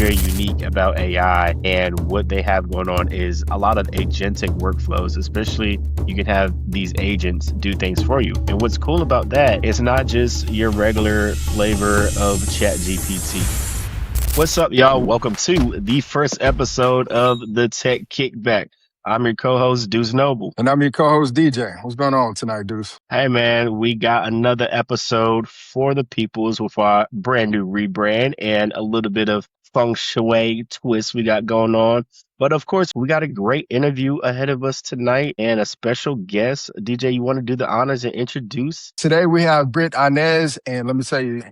very unique about AI and what they have going on is a lot of agentic workflows, especially you can have these agents do things for you. And what's cool about that, it's not just your regular flavor of ChatGPT. What's up, y'all? Welcome to the first episode of the Tech Kickback. I'm your co-host, Deuce Noble. And I'm your co-host, DJ. What's going on tonight, Deuce? Hey, man, we got another episode for the peoples with our brand new rebrand and a little bit of feng shui twist we got going on. But of course, we got a great interview ahead of us tonight and a special guest. DJ, you want to do the honors and introduce? Today we have Brit, Inez, and let me tell you,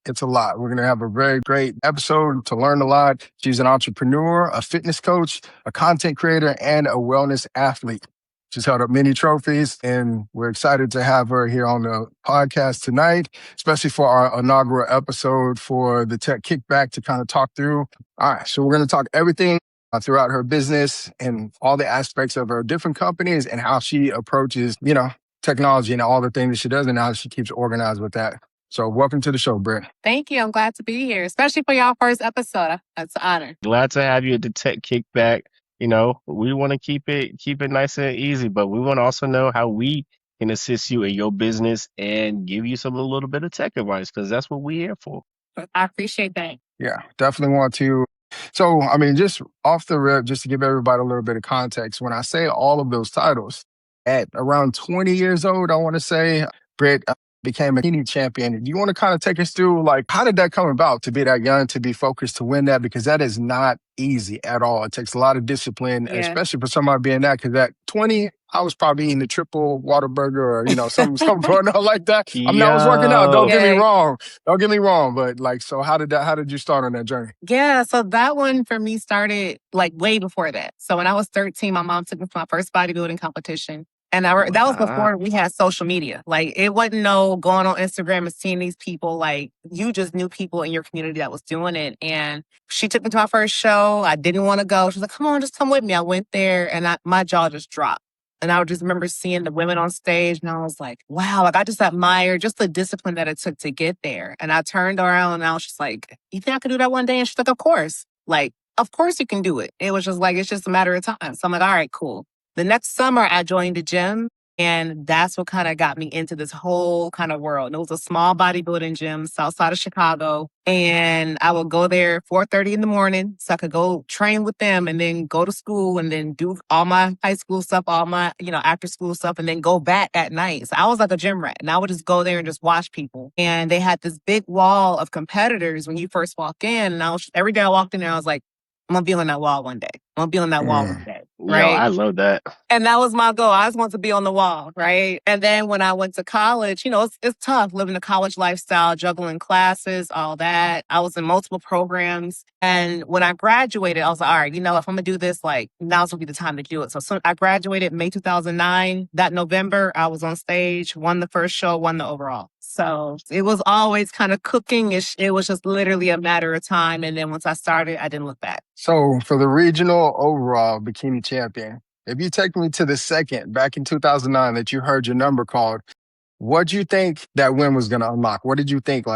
it's a lot. We're going to have a very great episode to learn a lot. She's an entrepreneur, a fitness coach, a content creator, and a wellness athlete. She's held up many trophies, and we're excited to have her here on the podcast tonight, especially for our inaugural episode for the Tech Kickback to kind of talk through. All right, so we're going to talk everything throughout her business and all the aspects of her different companies and how she approaches, technology and all the things that she does and how she keeps organized with that. So welcome to the show, Brit. Thank you. I'm glad to be here, especially for y'all first episode. It's an honor. Glad to have you at the Tech Kickback. We want to keep it nice and easy, but we want to also know how we can assist you in your business and give you a little bit of tech advice, because that's what we're here for. I appreciate that. Yeah, definitely want to. So, just off the rip, just to give everybody a little bit of context, when I say all of those titles, at around 20 years old, I want to say, Brit became a bikini champion. Do you want to kind of take us through, how did that come about to be that young, to be focused, to win that? Because that is not easy at all. It takes a lot of discipline, especially for somebody being that, because at 20, I was probably eating the triple water burger or, something going on like that. I was working out. Don't get me wrong. But so how did you start on that journey? Yeah. So that one for me started way before that. So when I was 13, my mom took me to my first bodybuilding competition. And that was before we had social media. It wasn't no going on Instagram and seeing these people. You just knew people in your community that was doing it. And she took me to my first show. I didn't want to go. She was like, come on, just come with me. I went there and my jaw just dropped. And I just remember seeing the women on stage and I was like, wow, I just admired just the discipline that it took to get there. And I turned around and I was just like, you think I could do that one day? And she's like, of course. Of course you can do it. It was just it's just a matter of time. So I'm like, all right, cool. The next summer, I joined the gym, and that's what kind of got me into this whole kind of world. And it was a small bodybuilding gym, south side of Chicago, and I would go there 4:30 in the morning so I could go train with them and then go to school and then do all my high school stuff, all my, after school stuff, and then go back at night. So I was like a gym rat, and I would just go there and just watch people. And they had this big wall of competitors when you first walk in, and every day I walked in there, I was like, I'm going to be on that wall one day. I'm going to be on that wall one day. Right? Yo, I love that. And that was my goal. I just wanted to be on the wall, right? And then when I went to college, it's tough living a college lifestyle, juggling classes, all that. I was in multiple programs. And when I graduated, I was like, all right, if I'm going to do this, now's going to be the time to do it. So I graduated May 2009. That November, I was on stage, won the first show, won the overall. So it was always kind of cooking. It was just literally a matter of time. And then once I started, I didn't look back. So for the regional overall bikini champion, if you take me to the second back in 2009 that you heard your number called, what do you think that win was going to unlock? What did you think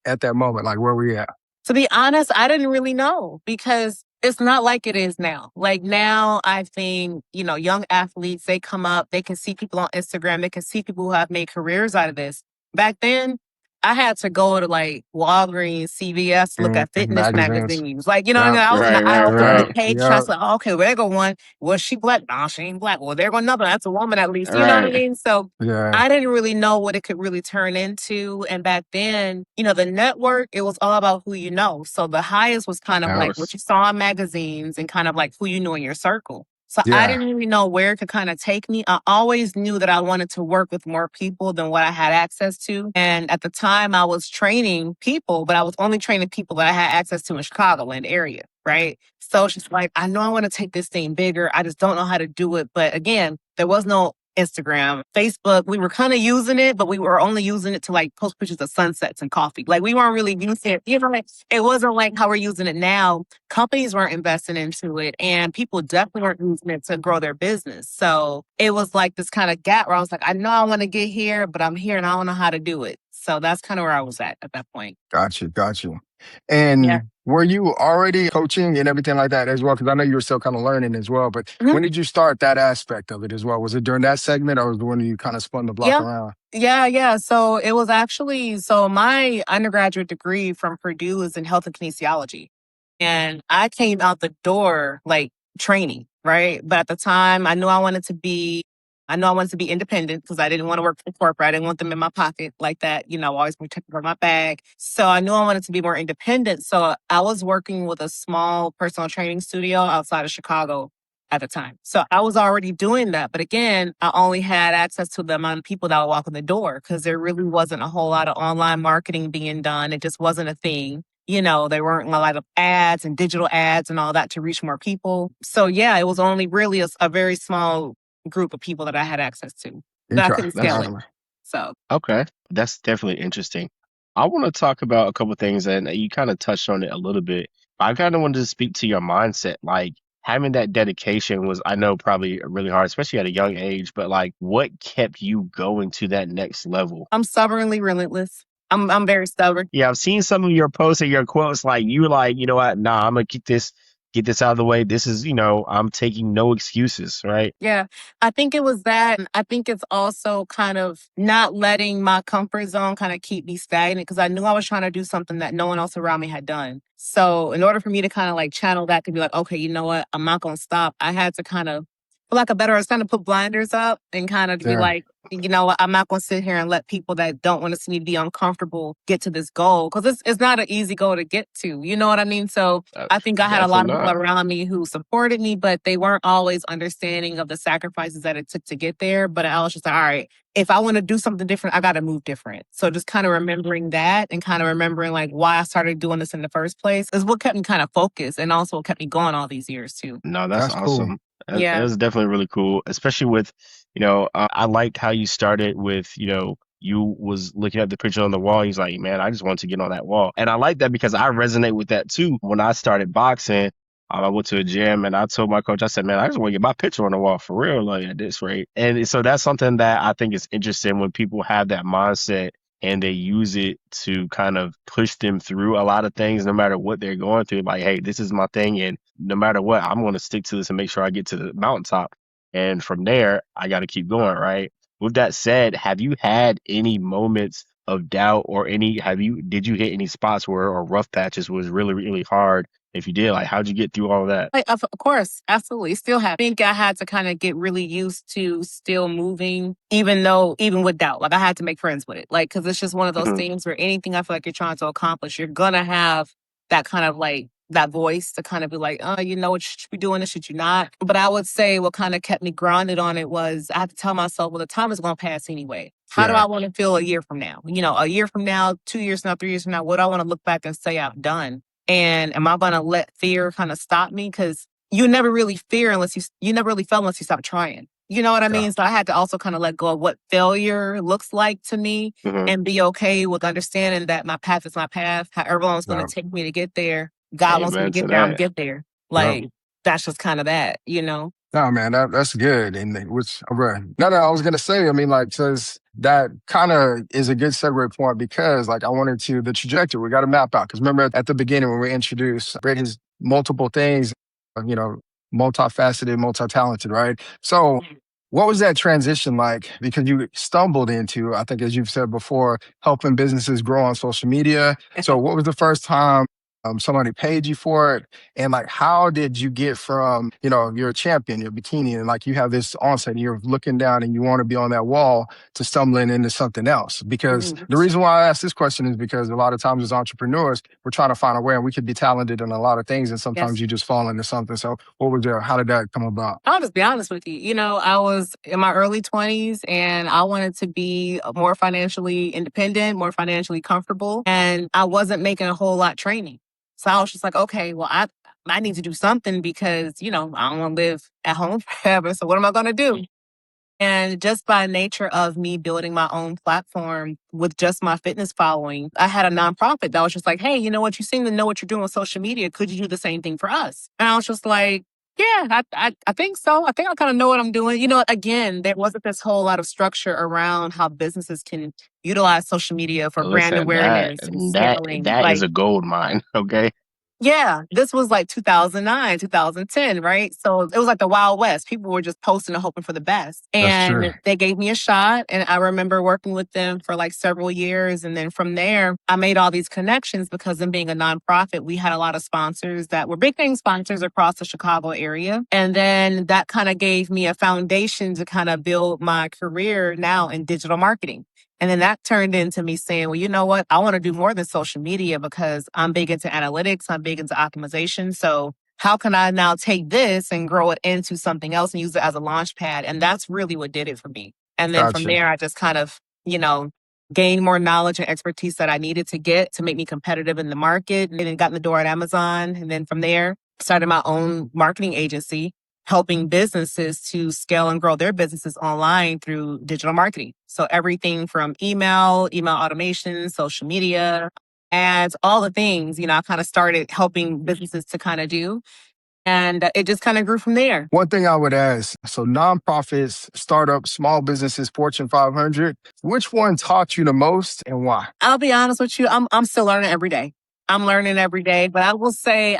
at that moment? Where were you at? To be honest, I didn't really know because it's not like it is now. Now, I think, young athletes, they come up, they can see people on Instagram, they can see people who have made careers out of this. Back then, I had to go to Walgreens, CVS to look at fitness magazines. I was in the aisle flipping the page. I was like, oh, okay, there go one. Was she black? No, she ain't black. Well, there go another. That's a woman at least. You know what I mean? So I didn't really know what it could really turn into. And back then, the network, it was all about who you know. So the highest was kind of what you saw in magazines and kind of who you knew in your circle. So I didn't really know where it could kind of take me. I always knew that I wanted to work with more people than what I had access to. And at the time I was training people, but I was only training people that I had access to in Chicagoland area, right? So it's just I know I want to take this thing bigger. I just don't know how to do it. But again, there was no Instagram, Facebook. We were kind of using it, but we were only using it to post pictures of sunsets and coffee. We weren't really using it. It wasn't how we're using it now. Companies weren't investing into it and people definitely weren't using it to grow their business. So it was this kind of gap where I was I know I want to get here, but I'm here and I don't know how to do it. So that's kind of where I was at that point. Got you. And Were you already coaching and everything like that as well? Because I know you were still kind of learning as well. But when did you start that aspect of it as well? Was it during that segment, or was it when you kind of spun the block Yeah. around? Yeah. So it was actually, so my undergraduate degree from Purdue is in health and kinesiology. And I came out the door like training, right? But at the time I knew I wanted to be independent because I didn't want to work for corporate. I didn't want them in my pocket like that, always protected for my bag. So I knew I wanted to be more independent. So I was working with a small personal training studio outside of Chicago at the time. So I was already doing that. But again, I only had access to the amount of people that would walk in the door because there really wasn't a whole lot of online marketing being done. It just wasn't a thing. There weren't a lot of ads and digital ads and all that to reach more people. So yeah, it was only really a very small group of people that I had access to, but I Okay, couldn't that's scale it. So Okay, that's definitely interesting. I want to talk about a couple things, and you kind of touched on it a little bit. I kind of wanted to speak to your mindset, like having that dedication was, I know, probably really hard, especially at a young age. But like, what kept you going to that next level? I'm stubbornly relentless. I'm very stubborn. Yeah, I've seen some of your posts and your quotes. Like you were like, you know what? Nah, I'm gonna get this out of the way. This is, I'm taking no excuses, right? Yeah, I think it was that. And I think it's also kind of not letting my comfort zone kind of keep me stagnant because I knew I was trying to do something that no one else around me had done. So in order for me to kind of like channel that to be like, okay, you know what? I'm not going to stop. I had to kind of, for lack of better, words, kind of put blinders up and kind of be yeah, like, you know what? I'm not going to sit here and let people that don't want to see me be uncomfortable get to this goal because it's not an easy goal to get to. You know what I mean? So I think I had a lot Definitely of people not. around me who supported me, but they weren't always understanding of the sacrifices that it took to get there. But I was just like, all right, if I want to do something different, I got to move different. So just kind of remembering that and kind of remembering like why I started doing this in the first place is what kept me kind of focused and also what kept me going all these years too. No, that's that's cool. awesome. That Yeah. was definitely really cool, especially with, I liked how you started with, you was looking at the picture on the wall. He's like, man, I just want to get on that wall. And I like that because I resonate with that too. When I started boxing, I went to a gym and I told my coach, I said, man, I just want to get my picture on the wall for real, like at this rate. And so that's something that I think is interesting when people have that mindset and they use it to kind of push them through a lot of things, no matter what they're going through. Like, hey, this is my thing, and no matter what, I'm going to stick to this and make sure I get to the mountaintop. And from there, I got to keep going, right? With that said, have you had any moments of doubt or did you hit any spots where, or rough patches was really, really hard? If you did, like, how'd you get through all of that? Like, of course, absolutely. Still have. I think I had to kind of get really used to still moving, even with doubt. Like, I had to make friends with it. Like, because it's just one of those Hmm. things where anything I feel like you're trying to accomplish, you're going to have that kind of like, that voice to kind of be like, oh, you know what, you should be doing this, should you not? But I would say what kind of kept me grounded on it was I had to tell myself, well, the time is going to pass anyway. How do Yeah, I want to feel a year from now? A year from now, 2 years from now, 3 years from now, what do I want to look back and say I've done? And am I going to let fear kind of stop me? Because you never really fear unless you never really feel unless you stop trying. You know what I yeah, mean? So I had to also kind of let go of what failure looks like to me Hmm. and be okay with understanding that my path is my path. However long it's going to yeah, take me to get there, God wants me to Amen to get there, I'm that. get there. yeah. Like that's just kind of that. No, man, that's good. And which, no, I was gonna say, I mean, like, says that kind of is a good segue point because, like, I wanted to the trajectory. We got to map out because remember at the beginning when we introduced Brit has multiple things, you know, multifaceted, multi-talented, right? So, what was that transition like? Because you stumbled into, I think, as you've said before, helping businesses grow on social media. So, what was the first time somebody paid you for it? And like, how did you get from, you're a champion, you're a bikini, and like you have this onset, and you're looking down and you want to be on that wall to stumbling into something else? Because Mhm. the reason why I ask this question is because a lot of times as entrepreneurs, we're trying to find a way and we could be talented in a lot of things. And sometimes Yes. you just fall into something. So what was there? How did that come about? I'll just be honest with you. I was in my early 20s and I wanted to be more financially independent, more financially comfortable. And I wasn't making a whole lot training. So I was just like, okay, well, I need to do something because, I don't want to live at home forever. So what am I going to do? And just by nature of me building my own platform with just my fitness following, I had a nonprofit that was just like, hey, you know what? You seem to know what you're doing with social media. Could you do the same thing for us? And I was just like, yeah, I think so. I think I kind of know what I'm doing. Again, there wasn't this whole lot of structure around how businesses can utilize social media for brand Listen, that awareness and that scaling. that is Like, a gold mine. Okay. Yeah, this was like 2009, 2010, right? So it was like the Wild West. People were just posting and hoping for the best. That's true. And they gave me a shot. And I remember working with them for like several years. And then from there, I made all these connections because in being a nonprofit, we had a lot of sponsors that were big name sponsors across the Chicago area. And then that kind of gave me a foundation to kind of build my career now in digital marketing. And then that turned into me saying, well, you know what? I want to do more than social media because I'm big into analytics. I'm big into optimization. So how can I now take this and grow it into something else and use it as a launch pad? And that's really what did it for me. And then from Gotcha. there, I just kind of, gained more knowledge and expertise that I needed to get to make me competitive in the market. And then got in the door at Amazon. And then from there, started my own marketing agency, helping businesses to scale and grow their businesses online through digital marketing. So everything from email automation, social media, ads, all the things, I kind of started helping businesses to kind of do. And it just kind of grew from there. One thing I would ask, so nonprofits, startups, small businesses, Fortune 500, which one taught you the most and why? I'll be honest with you, I'm still learning every day. I'm learning every day, but I will say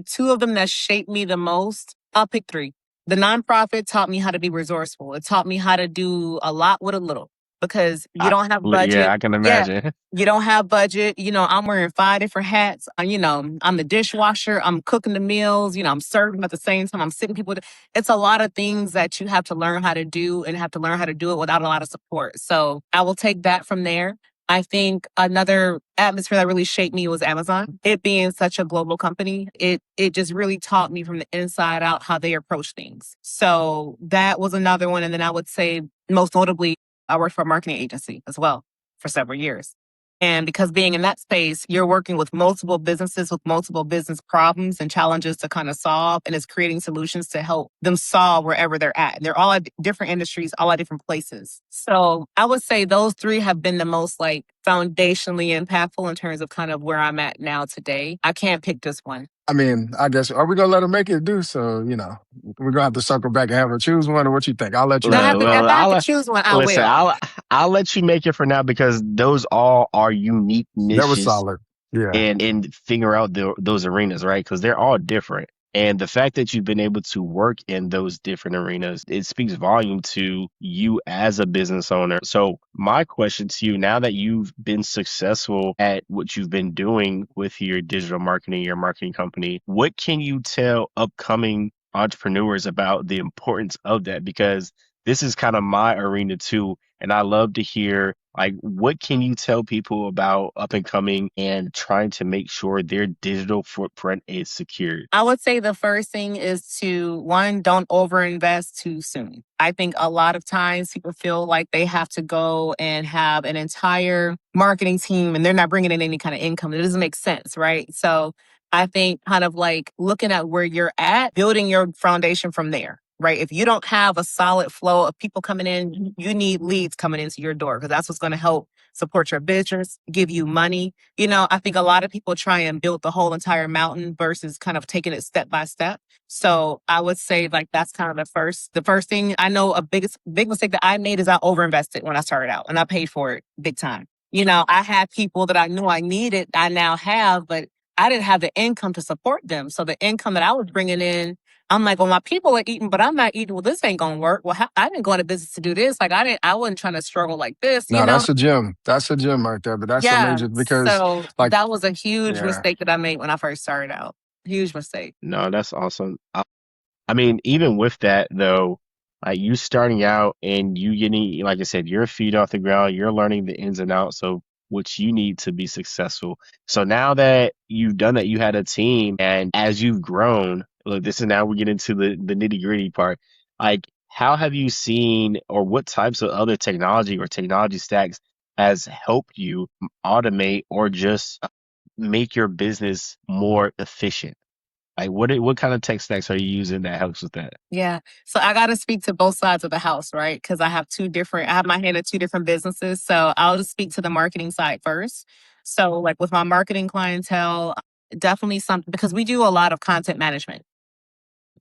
two of them that shaped me the most. I'll pick three. The nonprofit taught me how to be resourceful. It taught me how to do a lot with a little because you don't have budget. Yeah, I can imagine. You don't have budget. I'm wearing 5 different hats. I'm the dishwasher. I'm cooking the meals. I'm serving at the same time. I'm sitting people. It's a lot of things that you have to learn how to do and have to learn how to do it without a lot of support. So I will take that from there. I think another atmosphere that really shaped me was Amazon. It being such a global company, it just really taught me from the inside out how they approach things. So that was another one. And then I would say most notably, I worked for a marketing agency as well for several years. And because being in that space, you're working with multiple businesses with multiple business problems and challenges to kind of solve. And it's creating solutions to help them solve wherever they're at. They're all at different industries, all at different places. So I would say those three have been the most foundationally impactful in terms of kind of where I'm at now today. I can't pick just one. I mean, I guess, are we going to let her make it do? So, we're going to have to circle back and have her choose one, or what you think? I'll let you If know. I have to choose one, I listen, will. I'll let you make it for now because those all are unique niches. That was solid. Yeah. And figure out those arenas, right? Because they're all different. And the fact that you've been able to work in those different arenas, it speaks volume to you as a business owner. So my question to you, now that you've been successful at what you've been doing with your digital marketing, your marketing company, what can you tell upcoming entrepreneurs about the importance of that? Because this is kind of my arena too. And I love to hear, what can you tell people about up and coming and trying to make sure their digital footprint is secured? I would say the first thing is to, one, don't overinvest too soon. I think a lot of times people feel like they have to go and have an entire marketing team and they're not bringing in any kind of income. It doesn't make sense, right? So I think kind of looking at where you're at, building your foundation from there. Right. If you don't have a solid flow of people coming in, you need leads coming into your door because that's what's going to help support your business, give you money. I think a lot of people try and build the whole entire mountain versus kind of taking it step by step. So I would say that's kind of the first thing. I know a big mistake that I made is I overinvested when I started out and I paid for it big time. I had people that I knew I needed, I now have, but I didn't have the income to support them. So the income that I was bringing in, I'm like, well, my people are eating, but I'm not eating. Well, this ain't going to work. Well, I didn't go into business to do this. I wasn't trying to struggle like this. No, that's a gym. That's a gym right there. But that's a major, because so that was a huge mistake that I made when I first started out. Huge mistake. No, that's awesome. I mean, even with that though, you starting out and you getting, like I said, your feet off the ground, you're learning the ins and outs of what you need to be successful. So now that you've done that, you had a team, and as you've grown, look, this is now we get into the nitty gritty part. How have you seen, or what types of other technology or technology stacks has helped you automate or just make your business more efficient? What kind of tech stacks are you using that helps with that? Yeah. So I got to speak to both sides of the house, right? Because I have my hand in two different businesses. So I'll just speak to the marketing side first. So with my marketing clientele, definitely something, because we do a lot of content management.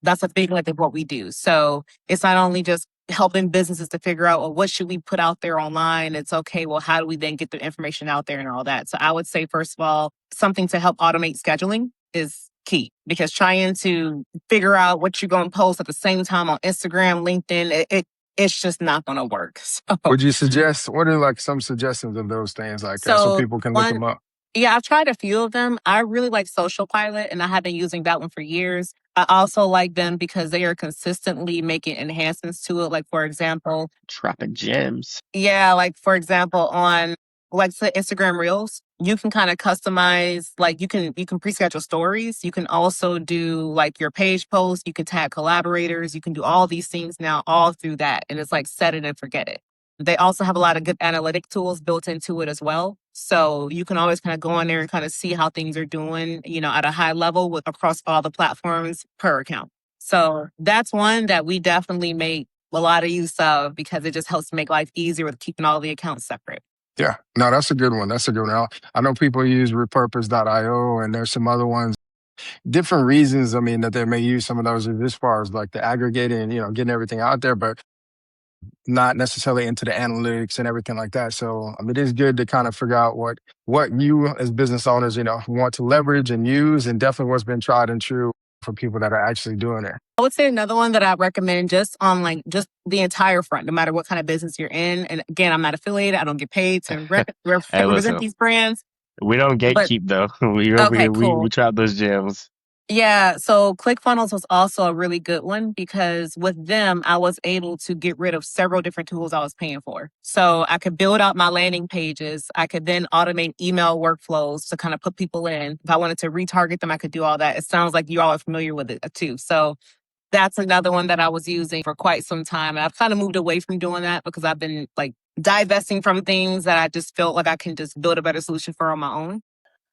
That's a big of what we do. So it's not only just helping businesses to figure out, well, what should we put out there online? It's okay. Well, how do we then get the information out there and all that? So I would say, first of all, something to help automate scheduling. is key, because trying to figure out what you're going to post at the same time on Instagram, LinkedIn, it's just not going to work. Would you suggest, what are like some suggestions of those things, like so So people can look one, them up? yeah, I've tried a few of them. I really like Social Pilot, and I have been using that one for years. I also like them because they are consistently making enhancements to it. Like, for example, Dropping gems. yeah, like for example, on like say Instagram Reels, you can kind of customize, like you can pre-schedule stories. You can also do like your page posts, you can tag collaborators, you can do all these things now all through that. And it's like set it and forget it. They also have a lot of good analytic tools built into it as well. So you can always kind of go in there and kind of see how things are doing, at a high level with across all the platforms per account. So that's one that we definitely make a lot of use of, because it just helps make life easier with keeping all the accounts separate. Yeah, no, that's a good one. That's a good one. I know people use repurpose.io, and there's some other ones. Different reasons, I mean, that they may use some of those as far as like the aggregating, getting everything out there, but not necessarily into the analytics and everything like that. So it is good to kind of figure out what you as business owners, want to leverage and use, and definitely what's been tried and true for people that are actually doing it. I would say another one that I recommend, just on like just the entire front, no matter what kind of business you're in. And again, I'm not affiliated. I don't get paid to Hey, represent listen, these brands. we don't But gatekeep though. We over okay, here, we cool. drop those gems. Yeah, so ClickFunnels was also a really good one, because with them, I was able to get rid of several different tools I was paying for. So I could build out my landing pages. I could then automate email workflows to kind of put people in. If I wanted to retarget them, I could do all that. It sounds like you all are familiar with it too. So that's another one that I was using for quite some time. And I've kind of moved away from doing that because I've been like divesting from things that I just felt like I can just build a better solution for on my own.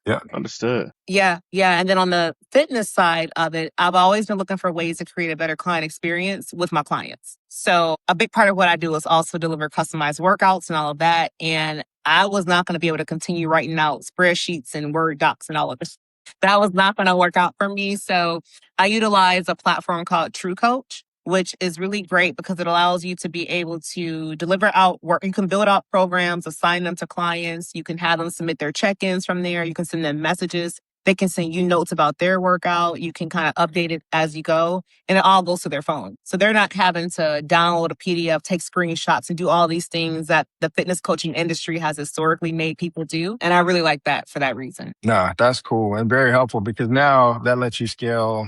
Yeah. Understood. Yeah, yeah. And then on the fitness side of it, I've always been looking for ways to create a better client experience with my clients. So a big part of what I do is also deliver customized workouts and all of that. And I was not going to be able to continue writing out spreadsheets and Word docs and all of this. That was not going to work out for me. So I utilize a platform called True Coach, which is really great because it allows you to be able to deliver out work. You can build out programs, assign them to clients. You can have them submit their check-ins from there. You can send them messages. They can send you notes about their workout. You can kind of update it as you go, and it all goes to their phone. So they're not having to download a PDF, take screenshots, and do all these things that the fitness coaching industry has historically made people do. And I really like that for that reason. Nah, that's cool and very helpful, because now that lets you scale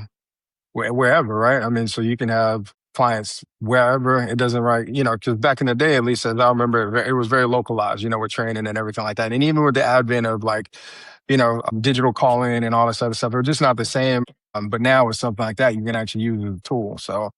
wherever, right? I mean, so you can have clients wherever. It doesn't, right? Because back in the day, at least as I remember, it was very localized, with training and everything like that. And even with the advent of like, digital calling and all this other stuff, it was just not the same. But now with something like that, you can actually use the tool. So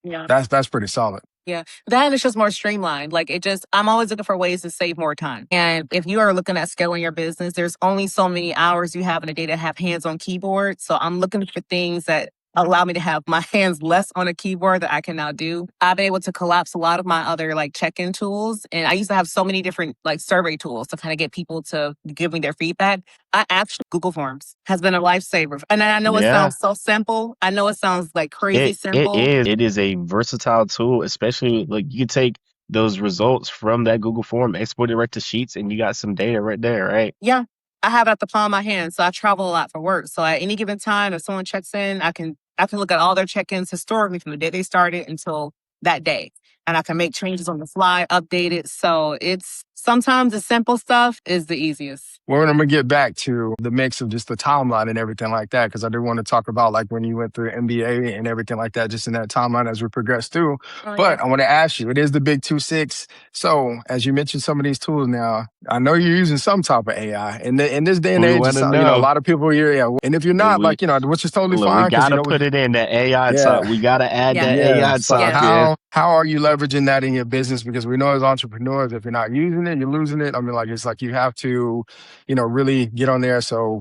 Yeah. that's pretty solid. Yeah. That is just more streamlined. Like I'm always looking for ways to save more time. And if you are looking at scaling your business, there's only so many hours you have in a day to have hands on keyboard. So I'm looking for things that allow me to have my hands less on a keyboard that I can now do. I've been able to collapse a lot of my other like check-in tools. And I used to have so many different like survey tools to kind of get people to give me their feedback. I actually, Google Forms has been a lifesaver. And I know it Yeah. sounds so simple. I know it sounds like crazy It it simple. is. It is a versatile tool, especially like you can take those results from that Google form, export it right to Sheets, and you got some data right there, right? Yeah. I have it at the palm of my hand. So I travel a lot for work. So at any given time, if someone checks in, I can look at all their check-ins historically from the day they started until that day. And I can make changes on the fly, update it. So it's sometimes the simple stuff is the easiest. Well, I'm gonna get back to the mix of just the timeline and everything like that, because I do want to talk about like when you went through MBA and everything like that, just in that timeline as we progress through. Oh, But yeah. I want to ask you, it is the big 2-6. So as you mentioned some of these tools now, I know you're using some type of AI. And in this day and We age, want it's, to a know. lot of people here. Yeah. And if you're And not, like, which is totally look, we fine, because gotta put it in that AI yeah. talk. We gotta add Yeah. that Yeah. AI So talk Yes. in. how are you leveraging that in your business? Because we know as entrepreneurs, if you're not using it, you're losing it. I mean, like, it's like you have to, really get on there. So,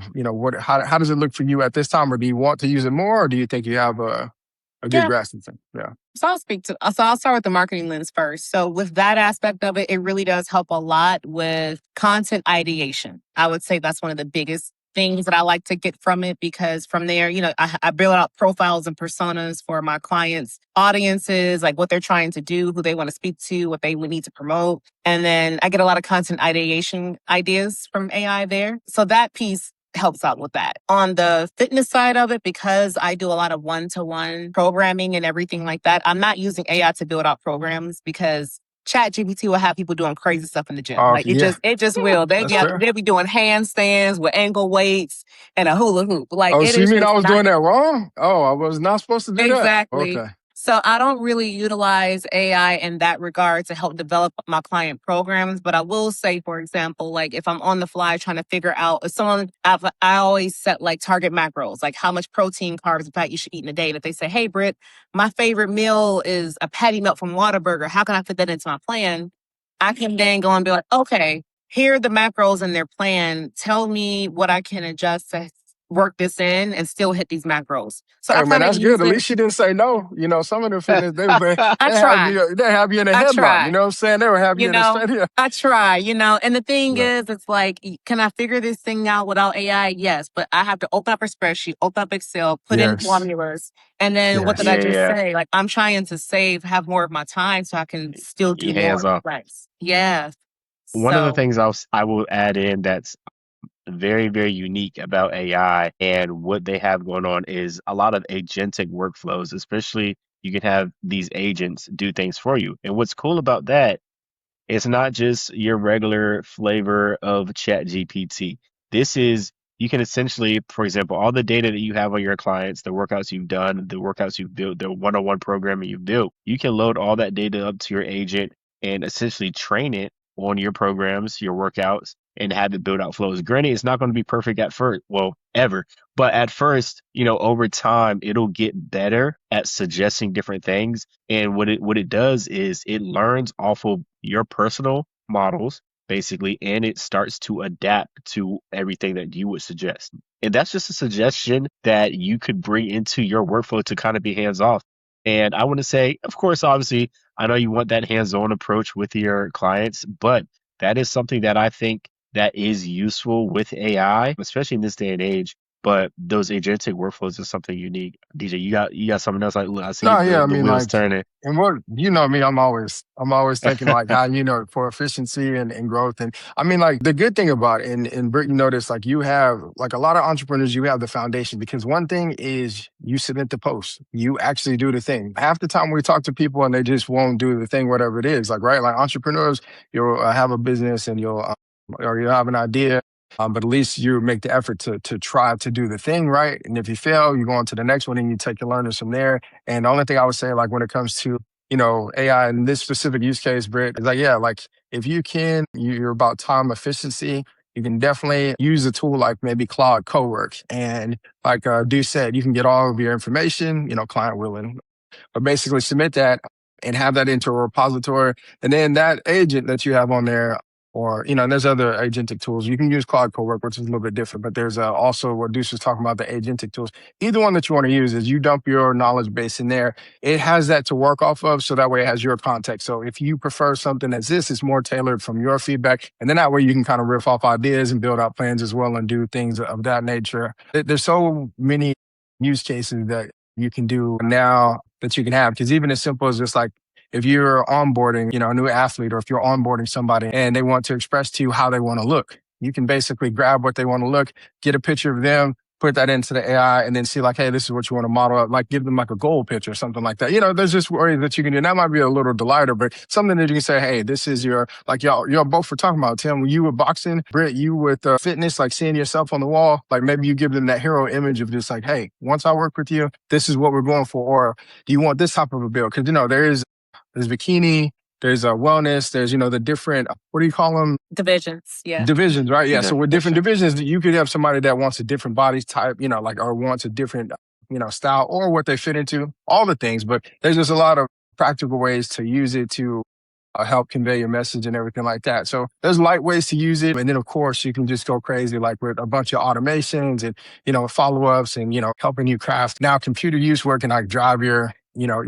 how does it look for you at this time? Or do you want to use it more? Or do you think you have a good Yeah. grasp of things? Yeah. So I'll start with the marketing lens first. So with that aspect of it, it really does help a lot with content ideation. I would say that's one of the biggest things that I like to get from it, because from there, I build out profiles and personas for my clients' audiences, like what they're trying to do, who they want to speak to, what they would need to promote. And then I get a lot of content ideation ideas from AI there. So that piece helps out with that. On the fitness side of it, because I do a lot of one-to-one programming and everything like that, I'm not using AI to build out programs because Chat GPT will have people doing crazy stuff in the gym. Like Yeah, it just will. that's fair. They'll be doing handstands with ankle weights and a hula hoop. Like Oh, it so you is mean I just was not doing that wrong? Oh, I was not supposed to do that? exactly. Okay. So I don't really utilize AI in that regard to help develop my client programs. But I will say, for example, like if I'm on the fly trying to figure out if I always set like target macros, like how much protein, carbs, and fat you should eat in a day. And if they say, hey, Brit, my favorite meal is a patty melt from Whataburger, how can I fit that into my plan? I can then go and be like, okay, here are the macros in their plan. Tell me what I can adjust to work this in and still hit these macros. So I Hey man, kind of that's good. use At it. least she didn't say no. You know, some of the fitness I try. they have you in a I headlock. You try. know what I'm saying? They would have you You in a know, steady. I try, and the thing Right. is, it's like, can I figure this thing out without AI? Yes, but I have to open up a spreadsheet, open up Excel, put in Yes. formulas. And then what did Yes. I Yeah, just yeah. say? Like, I'm trying to have more of my time so I can still do Your more. hands off. Right. Yeah. One of the So things I will add in that's very, very unique about AI and what they have going on is a lot of agentic workflows, especially you can have these agents do things for you. And what's cool about that, it's not just your regular flavor of Chat GPT. This is, you can essentially, for example, all the data that you have on your clients, the workouts you've done, the workouts you've built, the one-on-one programming you've built, you can load all that data up to your agent and essentially train it on your programs, your workouts, and have it build out flows. Granted, it's not going to be perfect at first, well, ever, but at first, over time, it'll get better at suggesting different things. And what it does is it learns off of your personal models, basically, and it starts to adapt to everything that you would suggest. And that's just a suggestion that you could bring into your workflow to kind of be hands off. And I want to say, of course, obviously, I know you want that hands-on approach with your clients, but that is something that I think that is useful with AI, especially in this day and age. But those agentic workflows is something unique. DJ, you got something else? Like, look, I see No, yeah, the I the mean, wheels like, turning. and what you know me, I'm always thinking like how for efficiency and growth, and I mean, like the good thing about it, and Brit, you notice like you have like a lot of entrepreneurs, you have the foundation because one thing is you submit the post, you actually do the thing. Half the time we talk to people and they just won't do the thing, whatever it is, like right, like entrepreneurs, you'll have a business and or you'll have an idea. But at least you make the effort to try to do the thing right. And if you fail, you go on to the next one and you take your learnings from there. And the only thing I would say, like when it comes to, AI in this specific use case, Britt, is like, yeah, like if you're about time efficiency, you can definitely use a tool like maybe Claude Cowork. And like Dee said, you can get all of your information, client willing, but basically submit that and have that into a repository. And then that agent that you have on there, or, and there's other agentic tools. You can use Cloud Cowork, which is a little bit different, but there's also what Deuce was talking about, the agentic tools. Either one that you want to use is you dump your knowledge base in there. It has that to work off of. So that way it has your context. So if you prefer something that's it's more tailored from your feedback. And then that way you can kind of riff off ideas and build out plans as well and do things of that nature. There's so many use cases that you can do now that you can have. Because even as simple as just like if you're onboarding, a new athlete, or if you're onboarding somebody and they want to express to you how they want to look, you can basically grab what they want to look, get a picture of them, put that into the AI, and then see like, hey, this is what you want to model up, like give them like a goal pitch or something like that. There's just ways that you can do. And that might be a little delighter, but something that you can say, hey, this is your, like y'all both were talking about, Tim, you with boxing, Britt, you with fitness, like seeing yourself on the wall, like maybe you give them that hero image of just like, hey, once I work with you, this is what we're going for. Or do you want this type of a bill? Because, there's bikini, there's wellness, there's, the different, what do you call them? divisions. Yeah. Divisions, right? Yeah. So with different Sure. divisions, you could have somebody that wants a different body type, like, or wants a different, style or what they fit into, all the things. But there's just a lot of practical ways to use it to help convey your message and everything like that. So there's light ways to use it. And then, of course, you can just go crazy, like with a bunch of automations and, follow-ups and, helping you craft. Now, computer use where it can like drive your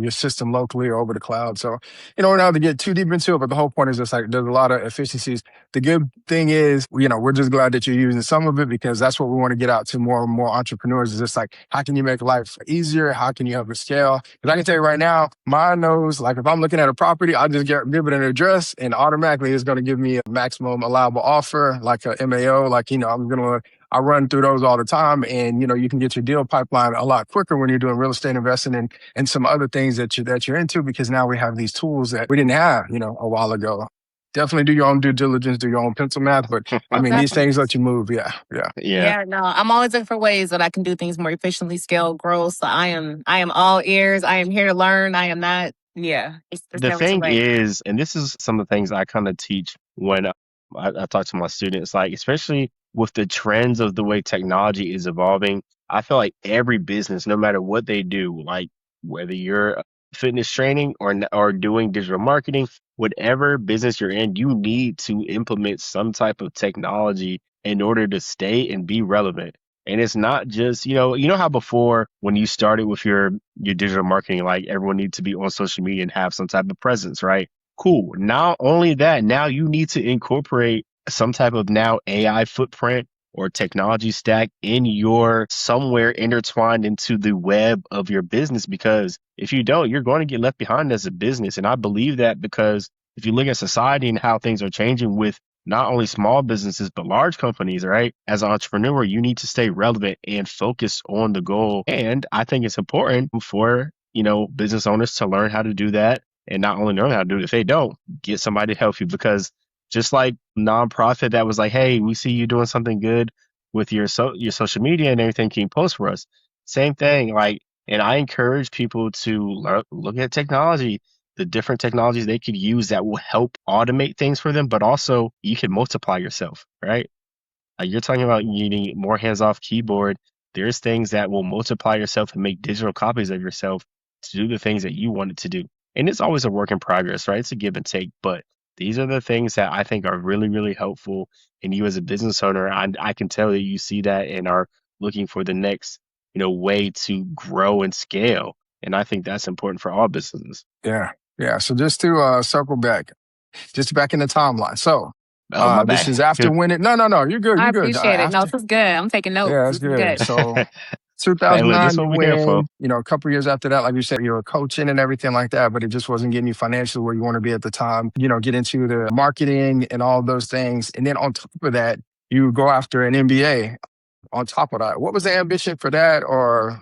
system locally or over the cloud. So, we don't have to get too deep into it, but the whole point is just like there's a lot of efficiencies. The good thing is, we're just glad that you're using some of it because that's what we want to get out to more and more entrepreneurs is just like, how can you make life easier? How can you help it scale? Because I can tell you right now, mine knows, like if I'm looking at a property, I just give it an address and automatically it's going to give me a maximum allowable offer, like a MAO, like, I'm going to I run through those all the time. And, you can get your deal pipeline a lot quicker when you're doing real estate investing and some other things that you're into, because now we have these tools that we didn't have, a while ago. Definitely do your own due diligence, do your own pencil math. But I mean, these things let you move. Yeah. Yeah. Yeah. Yeah, no, I'm always looking for ways that I can do things more efficiently, scale, grow. So I am all ears. I am here to learn. I am not. Yeah, it's The never too thing late. is, and this is some of the things I kind of teach when I talk to my students, like, especially with the trends of the way technology is evolving, I feel like every business, no matter what they do, like whether you're fitness training or doing digital marketing, whatever business you're in, you need to implement some type of technology in order to stay and be relevant. And it's not just, you know how before when you started with your digital marketing, like everyone needs to be on social media and have some type of presence, right? Cool. Not only that, now you need to incorporate some type of now AI footprint or technology stack in your somewhere intertwined into the web of your business, because if you don't, you're going to get left behind as a business. And I believe that because if you look at society and how things are changing with not only small businesses, but large companies, right? As an entrepreneur, you need to stay relevant and focus on the goal. And I think it's important for, business owners to learn how to do that, and not only learn how to do it, if they don't, get somebody to help you. Because just like nonprofit that was like, hey, we see you doing something good with your social media and everything, can you post for us? Same thing. Like, and I encourage people to look at technology, the different technologies they could use that will help automate things for them, but also you can multiply yourself, right? You're talking about needing more hands-off keyboard. There's things that will multiply yourself and make digital copies of yourself to do the things that you wanted to do. And it's always a work in progress, right? It's a give and take, but these are the things that I think are really, really helpful. And you as a business owner, I can tell that you see that and are looking for the next, way to grow and scale. And I think that's important for all businesses. Yeah. Yeah. So just to circle back, just back in the timeline. So Oh, my this bad. is after winning. No, you're good. I You're good. appreciate it. No, After, this is good. I'm taking yeah, notes. that's This is good. good. So Hey, look, this 2009 is you what we're here for. win, a couple years after that, like you said, you were coaching and everything like that, but it just wasn't getting you financially where you want to be at the time, get into the marketing and all of those things. And then on top of that, you go after an MBA on top of that. What was the ambition for that? Or,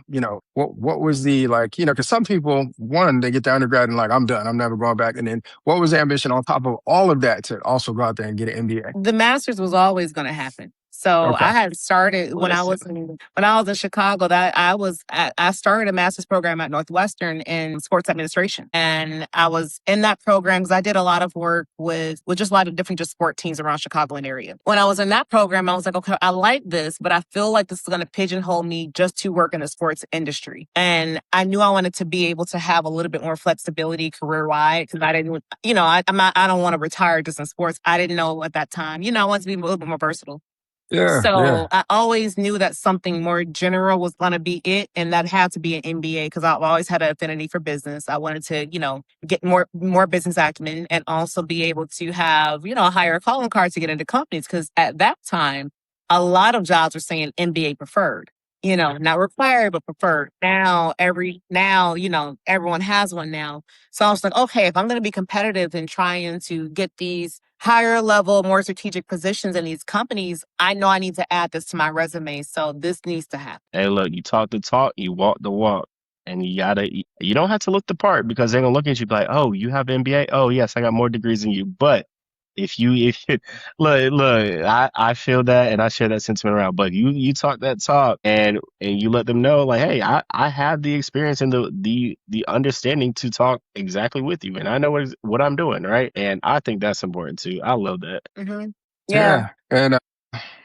what was the, like, because some people, one, they get their undergrad and like, I'm done, I'm never going back. And then what was the ambition on top of all of that to also go out there and get an MBA? The master's was always going to happen. So Okay. I had started when I Listen. was in Chicago. That I started a master's program at Northwestern in sports administration, and I was in that program because I did a lot of work with just a lot of different just sport teams around Chicagoland area. When I was in that program, I was like, okay, I like this, but I feel like this is going to pigeonhole me just to work in the sports industry. And I knew I wanted to be able to have a little bit more flexibility career wide because I didn't, I don't want to retire just in sports. I didn't know at that time, I wanted to be a little bit more versatile. Yeah. So I always knew that something more general was going to be it. And that had to be an MBA because I've always had an affinity for business. I wanted to, get more business acumen and also be able to have, a higher calling card to get into companies. Because at that time, a lot of jobs were saying MBA preferred. Not required, but preferred. Now, everyone has one now. So I was like, okay, if I'm going to be competitive in trying to get these higher level, more strategic positions in these companies, I know I need to add this to my resume. So this needs to happen. Hey, look, you talk the talk, you walk the walk, and you don't have to look the part because they're gonna look at you like, oh, you have an MBA? Oh, yes, I got more degrees than you. But if you look, I feel that and I share that sentiment around. But you talk that talk and you let them know like, hey, I have the experience and the understanding to talk exactly with you, and I know what I'm doing, right? And I think that's important too. I love that. Mm-hmm. Yeah. Yeah. And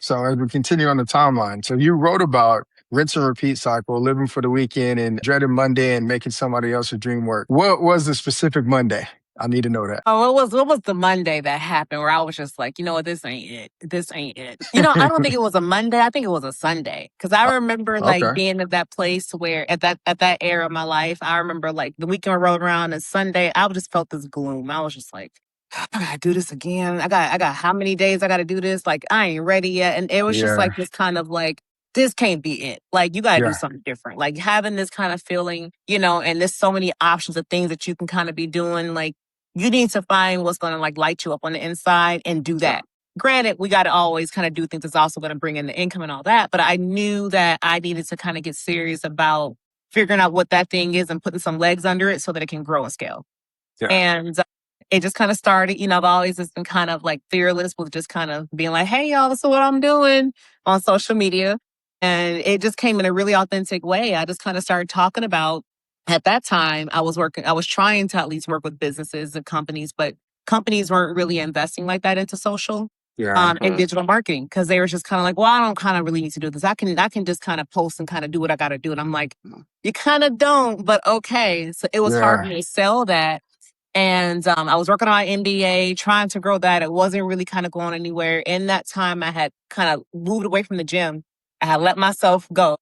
so as we continue on the timeline, so you wrote about rinse and repeat cycle, living for the weekend and dreaded Monday and making somebody else's dream work. What was the specific Monday? I need to know that. Oh, what was the Monday that happened where I was just like, you know what, this ain't it. This ain't it. I don't think it was a Monday. I think it was a Sunday. Cause I remember like Okay. being at that place where at that era of my life, I remember like the weekend rolled around and Sunday, I just felt this gloom. I was just like, I gotta do this again. I got how many days I gotta do this? Like I ain't ready yet. And it was just Yeah. like this kind of like, this can't be it. Like you gotta do Yeah. something different. Like having this kind of feeling, and there's so many options of things that you can kind of be doing. Like you need to find what's gonna like light you up on the inside and do Yeah. that. granted, we got to always kind of do things that's also going to bring in the income and all that. But I knew that I needed to kind of get serious about figuring out what that thing is and putting some legs under it so that it can grow and scale. Yeah. And it just kind of started, I've always just been kind of like fearless with just kind of being like, hey, y'all, this is what I'm doing on social media. And it just came in a really authentic way. I just kind of started talking about, at that time, I was trying to at least work with businesses and companies, but companies weren't really investing like that into social and digital marketing, because they were just kind of like, well, I don't kind of really need to do this. I can just kind of post and kind of do what I got to do. And I'm like, you kind of don't, but okay. So it was hard for me to sell that. And I was working on my MBA, trying to grow that. It wasn't really kind of going anywhere. In that time, I had kind of moved away from the gym. I had let myself go.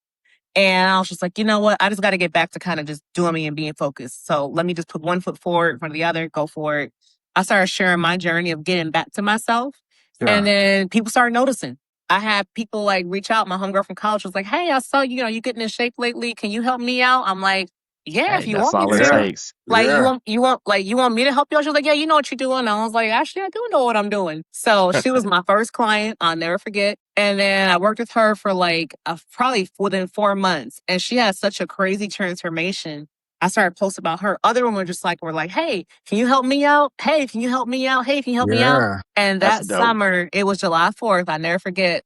And I was just like, you know what? I just got to get back to kind of just doing me and being focused. So let me just put one foot forward in front of the other, go for it. I started sharing my journey of getting back to myself. And then people started noticing. I had people like reach out. My homegirl from college was like, hey, I saw you getting in shape lately. Can you help me out? I'm like, yeah, if you That's want me all it to. takes. Like, you want me to help you out? She was like, yeah, you know what you're doing. And I was like, actually, I do know what I'm doing. So she was my first client. I'll never forget. And then I worked with her for like probably within 4 months. And she had such a crazy transformation. I started posting about her. Other women were like, hey, can you help me out? Hey, can you help me out? Hey, can you help me out? And That's that dope. summer, it was July 4th. I never forget.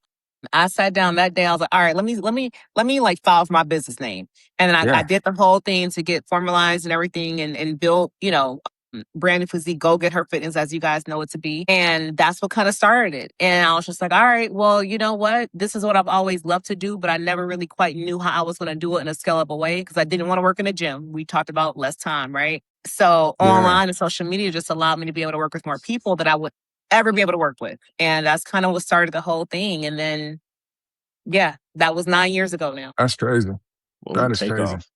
I sat down that day. I was like, all right, let me like file for my business name. And then I did the whole thing to get formalized and everything and build, Brandon Physique, Go Get Her Fitness, as you guys know it to be. And that's what kind of started it. And I was just like, all right, well, you know what? This is what I've always loved to do, but I never really quite knew how I was going to do it in a scalable way because I didn't want to work in a gym. We talked about less time, right? So online and social media just allowed me to be able to work with more people that I would ever be able to work with. And that's kind of what started the whole thing. And then, yeah, that was 9 years ago now. That's crazy. That is crazy. Off.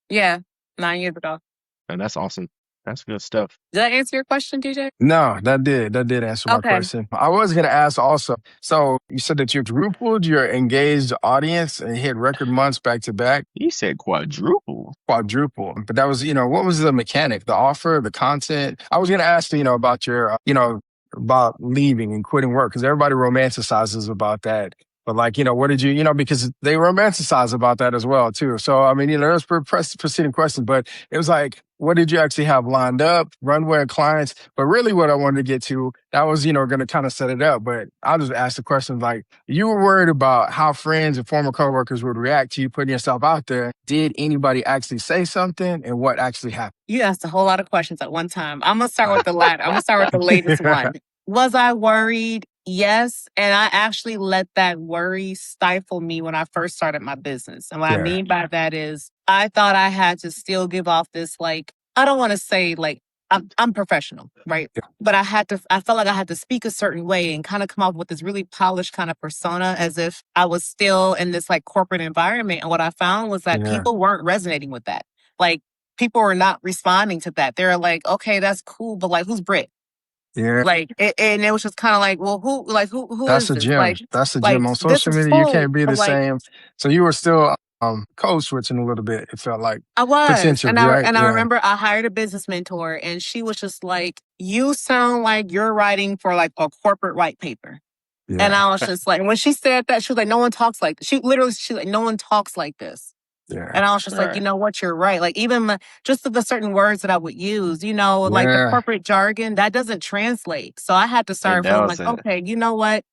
Yeah, 9 years ago. And that's awesome. That's good stuff. Did I answer your question, DJ? No, that did answer my question. I was going to ask also, so you said that you quadrupled your engaged audience and hit record months back to back. You said quadruple. Quadruple. But that was, what was the mechanic, the offer, the content? I was going to ask you, about your, about leaving and quitting work, because everybody romanticizes about that. But like, what did you, because they romanticize about that as well too. So, I mean, there's preceding questions, but it was like, what did you actually have lined up, runway clients? But really what I wanted to get to, that was, going to kind of set it up. But I'll just ask the question, like, you were worried about how friends and former coworkers would react to you putting yourself out there. Did anybody actually say something, and what actually happened? You asked a whole lot of questions at one time. I'm going to start with the latter. I'm going to start with the latest one. Was I worried? Yes. And I actually let that worry stifle me when I first started my business. And what I mean by that is I thought I had to still give off this, like, I don't want to say like, I'm professional, right? But I felt like I had to speak a certain way and kind of come up with this really polished kind of persona as if I was still in this like corporate environment. And what I found was that people weren't resonating with that. Like, people were not responding to that. They're like, okay, that's cool, but like, who's Brit? Yeah. Like, and it was just kind of like, well, who That's is a this? gym. Like, That's a gym. On social media, you can't be the same. So you were still code switching a little bit. It felt like I was, potential, right? I remember I hired a business mentor, and she was just like, "You sound like you're writing for like a corporate white paper." Yeah. And I was just like, when she said that, she was like, "No one talks like this." She's like, "No one talks like this." Yeah. And I was just like, you know what, you're right. Like, even just the certain words that I would use, like the corporate jargon, that doesn't translate. So I had to start feeling like, okay, you know what?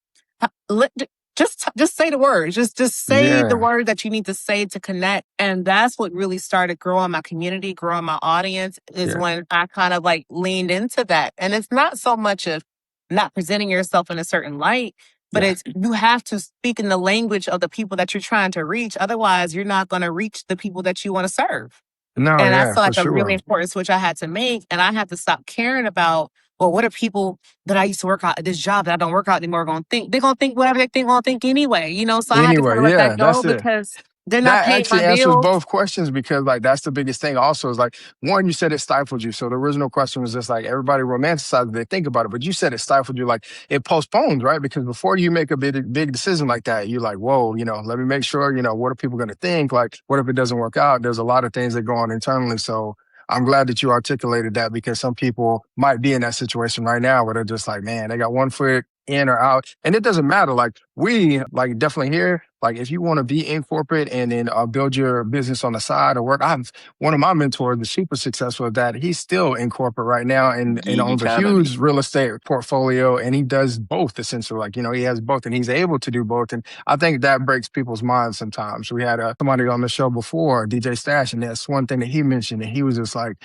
Just say the words. Just say the word that you need to say to connect. And that's what really started growing my community, growing my audience, is when I kind of like leaned into that. And it's not so much of not presenting yourself in a certain light, but it's, you have to speak in the language of the people that you're trying to reach. Otherwise, you're not going to reach the people that you want to serve. No, and that's like a really important switch I had to make. And I had to stop caring about, well, what are people that I used to work out at this job that I don't work out anymore going to think? They're going to think whatever they think, going to think anyway. So I had to kind of let that go because they're not paying my bills. That actually answers both questions, because like that's the biggest thing also is like, one, you said it stifled you. So the original question was just like, everybody romanticizes, they think about it, but you said it stifled you, like it postpones, right? Because before you make a big decision like that, you're like, whoa, let me make sure, what are people going to think? Like, what if it doesn't work out? There's a lot of things that go on internally. So I'm glad that you articulated that, because some people might be in that situation right now where they're just like, man, they got one foot in or out. And it doesn't matter. Like we like definitely here, like if you want to be in corporate and then build your business on the side or work, I have one of my mentors is super successful at that. He's still in corporate right now and Gig owns a economy. huge real estate portfolio, and he does both essentially. Like, he has both and he's able to do both. And I think that breaks people's minds sometimes. We had somebody on the show before, DJ Stash, and that's one thing that he mentioned. And he was just like,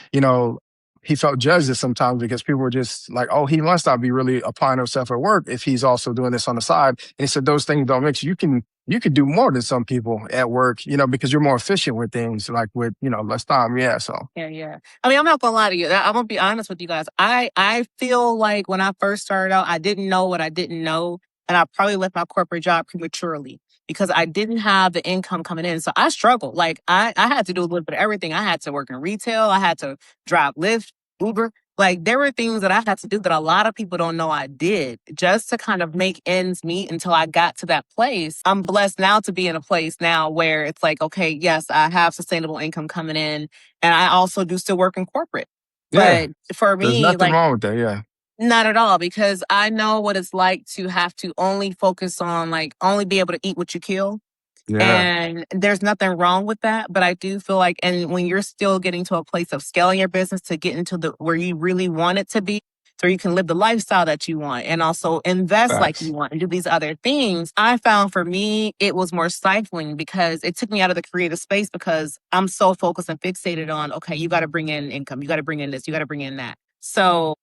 he felt judged sometimes because people were just like, oh, he must not be really applying himself at work if he's also doing this on the side. And he said those things don't mix. You could do more than some people at work, because you're more efficient with things, like with, less time. Yeah. So Yeah. I mean, I'm not gonna lie to you. I'm gonna be honest with you guys. I feel like when I first started out, I didn't know what I didn't know, and I probably left my corporate job prematurely because I didn't have the income coming in. So I struggled. Like I had to do a little bit of everything. I had to work in retail. I had to drive Lyft, Uber. Like there were things that I had to do that a lot of people don't know I did just to kind of make ends meet until I got to that place. I'm blessed now to be in a place now where it's like, okay, yes, I have sustainable income coming in, and I also do still work in corporate. yeah, But for there's me, nothing like wrong with that. Yeah. not at all, because I know what it's like to have to only focus on like only be able to eat what you kill. Yeah. And there's nothing wrong with that. But I do feel like, and when you're still getting to a place of scaling your business to get into the where you really want it to be, so you can live the lifestyle that you want and also invest like you Facts. want and do these other things. I found for me, it was more stifling because it took me out of the creative space because I'm so focused and fixated on, okay, you got to bring in income. You got to bring in this. You got to bring in that. So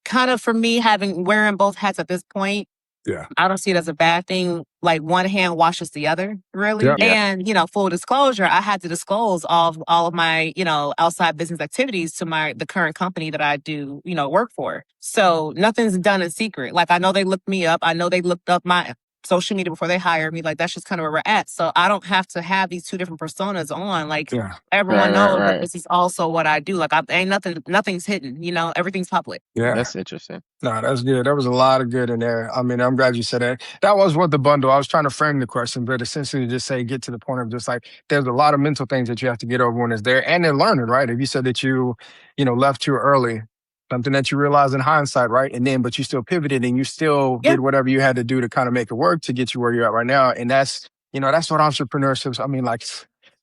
kind of for me, wearing both hats at this point, Yeah. I don't see it as a bad thing. Like one hand washes the other, really. Yep. Yeah. And, full disclosure, I had to disclose all of my, outside business activities to the current company that I do, work for. So nothing's done in secret. Like I know they looked me up. I know they looked up my social media before they hired me. Like that's just kind of where we're at. So I don't have to have these two different personas on. Like Yeah. everyone Right. knows that Right. this is also what I do. Like ain't nothing's hidden, everything's public. Yeah. That's interesting. No, that's good. There was a lot of good in there. I mean, I'm glad you said that. That was what the bundle. I was trying to frame the question, but essentially just say get to the point of just like there's a lot of mental things that you have to get over when it's there, and then learn it, right? If you said that left too early, something that you realize in hindsight, right? And then but you still pivoted and you still Yeah. did whatever you had to do to kind of make it work to get you where you're at right now. And that's what entrepreneurship is. I mean, like,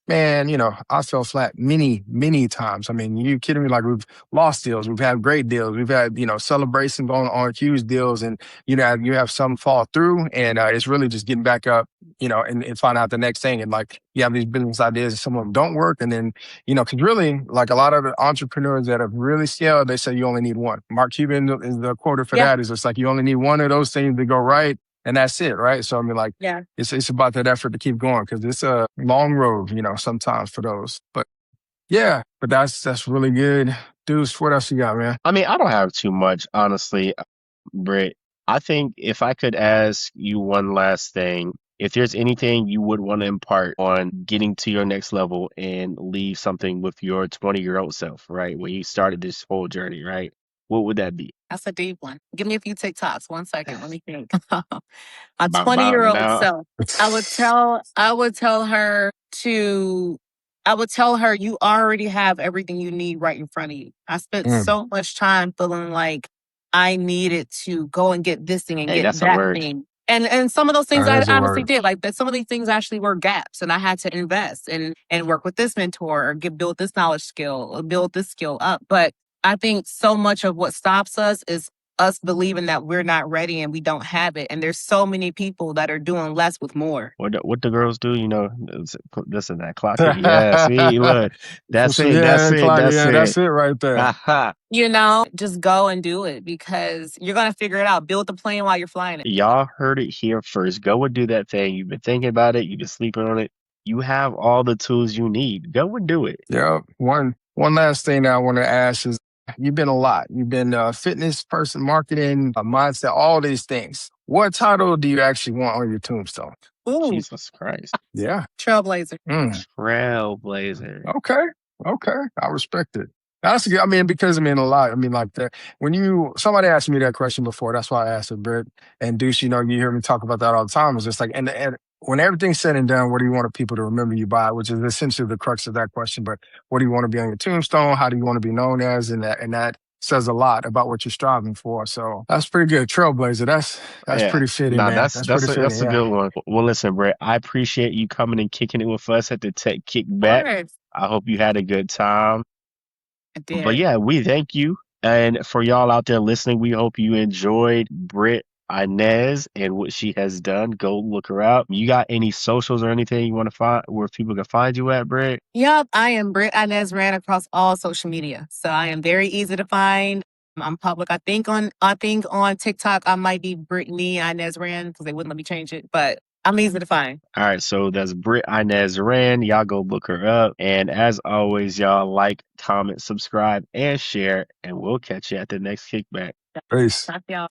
man, I fell flat many, many times. I mean, you kidding me? Like we've lost deals. We've had great deals. We've had, celebrations on huge deals, and you have some fall through, and it's really just getting back up, and find out the next thing. And like you have these business ideas, and some of them don't work, and then because really, like a lot of the entrepreneurs that have really scaled, they say you only need one. Mark Cuban is the quoter for Yeah. that. Is it's like you only need one of those things to go right. And that's it, right? So I mean, like, Yeah. it's about that effort to keep going because it's a long road, sometimes for those. But yeah, but that's really good. Deuce, what else you got, man? I mean, I don't have too much, honestly, Brit. I think if I could ask you one last thing, if there's anything you would want to impart on getting to your next level and leave something with your 20-year-old self, right? When you started this whole journey, right? What would that be? That's a deep one. Give me a few TikToks. 1 second. Let me think. A About 20-year-old now. self. I would tell her you already have everything you need right in front of you. I spent Mm, so much time feeling like I needed to go and get this thing and Hey, get that's a that word. thing. And some of those things that I is a honestly word. did. Like that some of these things actually were gaps and I had to invest and work with this mentor or build this knowledge skill or build this skill up. But I think so much of what stops us is us believing that we're not ready and we don't have it. And there's so many people that are doing less with more. What the girls do, this and that. Clock it. Yeah, see, look. That's it. That's Yeah, it. Claudia, That's yeah, that's it. it right there. Aha. Just go and do it because you're going to figure it out. Build the plane while you're flying it. Y'all heard it here first. Go and do that thing. You've been thinking about it. You've been sleeping on it. You have all the tools you need. Go and do it. Yeah. One last thing that I want to ask is you've been a lot. You've been a fitness person, marketing, mindset, all these things. What title do you actually want on your tombstone? Ooh, Jesus Christ. Yeah. trailblazer. Mm. Trailblazer. Okay. Okay. I respect it. That's good. I mean, because a lot. I mean, like that. When somebody asked me that question before, that's why I asked it, Brit and Deuce. You hear me talk about that all the time. It's just like, and when everything's said and done, what do you want people to remember you by? Which is essentially the crux of that question. But what do you want to be on your tombstone? How do you want to be known as? And that says a lot about what you're striving for. So that's pretty good. Trailblazer. That's Yeah. pretty fitting, Nah, man. That's pretty fitting. that's a Yeah. good one. Well, listen, Brett, I appreciate you coming and kicking it with us at the Tech Of Kickback. course, I hope you had a good time. I But did. yeah, we thank you. And for y'all out there listening, we hope you enjoyed Brit Inez and what she has done. Go look her up. You got any socials or anything you want to find where people can find you at, Brit? Yep, I am Brit Inez ran across all social media. So I am very easy to find. I'm public. I think on TikTok I might be Brittany Inez Ran because they wouldn't let me change it, but I'm easy to find. All right, so that's Brit Inez Rand. Y'all go look her up. And as always, y'all like, comment, subscribe, and share. And we'll catch you at the next kickback. Peace. Talk to y'all.